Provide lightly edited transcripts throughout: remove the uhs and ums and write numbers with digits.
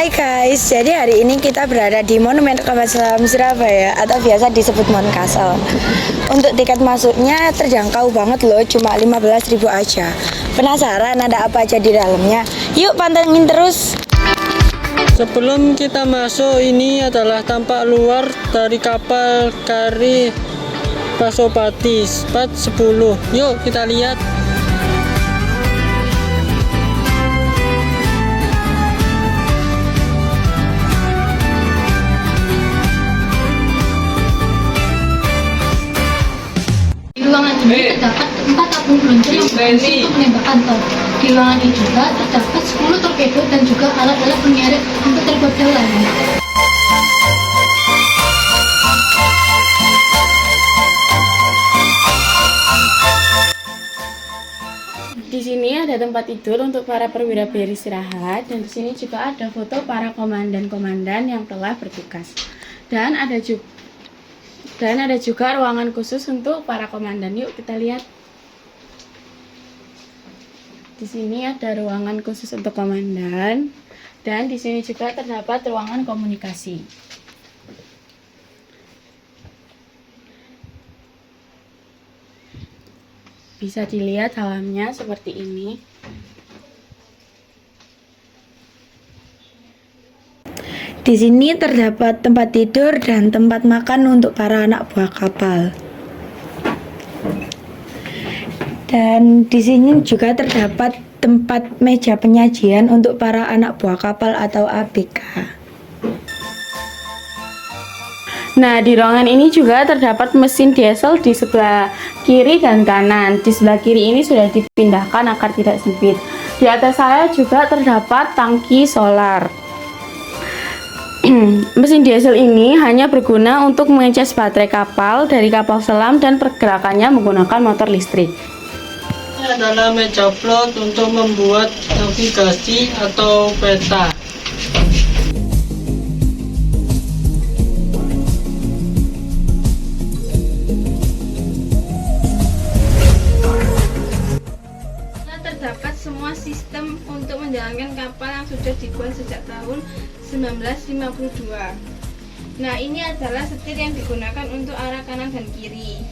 Hai guys, jadi hari ini kita berada di Monumen Kapal Selam Surabaya atau biasa disebut Mon Castle. Untuk tiket masuknya terjangkau banget loh, cuma 15.000 aja. Penasaran ada apa aja di dalamnya? Yuk pantengin terus. Sebelum kita masuk, ini adalah tampak luar dari kapal KRI Pasopati Spat 10. Yuk kita lihat. Di ruangan ini terdapat 4 tabung peluncur yang berfungsi untuk menembakkan tor. Di ruangan ini juga terdapat 10 torpedo dan juga alat-alat penyaring untuk torpedo lainnya. Di sini ada tempat tidur untuk para perwira beristirahat, dan di sini juga ada foto para komandan-komandan yang telah bertugas. Dan ada juga ruangan khusus untuk para komandan. Yuk kita lihat. Di sini ada ruangan khusus untuk komandan, dan di sini juga terdapat ruangan komunikasi. Bisa dilihat dalamnya seperti ini. Di sini terdapat tempat tidur dan tempat makan untuk para anak buah kapal. Dan di sini juga terdapat tempat meja penyajian untuk para anak buah kapal atau ABK. Nah, di ruangan ini juga terdapat mesin diesel di sebelah kiri dan kanan. Di sebelah kiri ini sudah dipindahkan agar tidak sempit. Di atas saya juga terdapat tangki solar. Mesin diesel ini hanya berguna untuk mengecas baterai kapal dari kapal selam dan pergerakannya menggunakan motor listrik. Ini adalah meja plot untuk membuat navigasi atau peta. Terdapat semua sistem untuk menjalankan kapal yang sudah dibuat sejak tahun 1952. Nah, ini adalah setir yang digunakan untuk arah kanan dan kiri.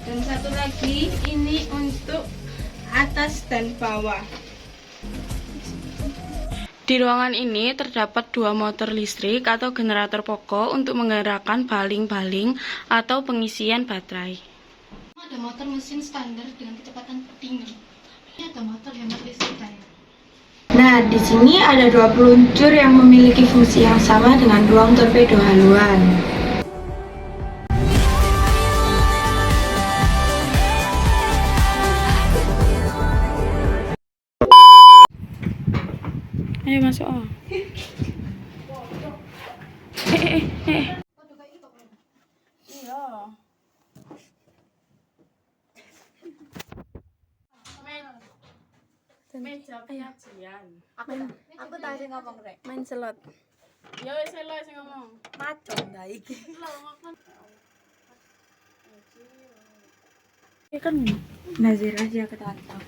Dan satu lagi ini untuk atas dan bawah. Di ruangan ini terdapat 2 motor listrik atau generator pokok untuk menggerakkan baling-baling atau pengisian baterai. Ada motor mesin standar dengan kecepatan tinggi. Ini ada motor hemat listrik daya. Nah, di sini ada 2 peluncur yang memiliki fungsi yang sama dengan ruang torpedo haluan. Ayo masuk. Oh. Iya. Meja penyajian. Aku tadi ngomong rek. Main slot. Ya wis lho sing ngomong. Macam dah iki. Kan Nazir aja ke tante.